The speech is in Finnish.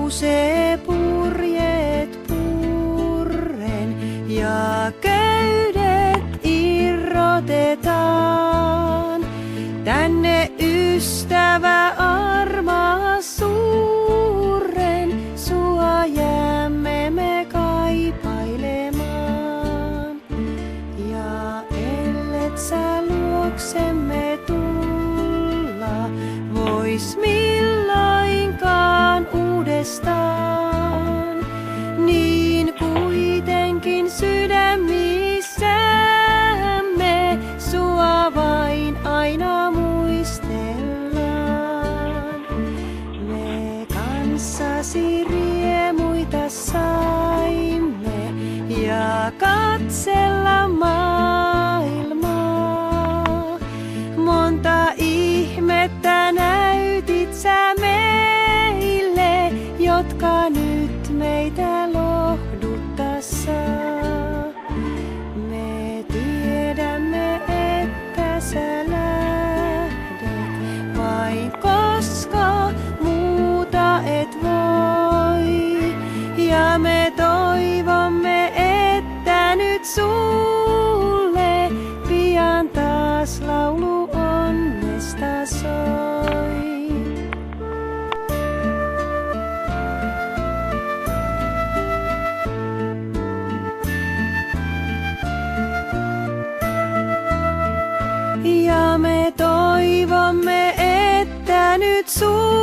nousee purjeet purren ja köydet irrotetaan. Tänne ystävä armas suuren, sua jäämme me kaipailemaan. Ja ellet sä luoksemme tulla, vois milloinkaan uudestaan. Niin kuitenkin sydämissämme sua vain aina muistellaan. Me kanssasi riemuita saimme ja katsella maailmaa. Monta ihmettä näytit sä meille, jotka nyt meitä lohduttaa. Me tiedämme, että sä lähdet, vain koska muuta et voi. Ja me toivomme, että nyt sulle pian taas laulu onnesta soi. Ja me toivomme, että nyt sulle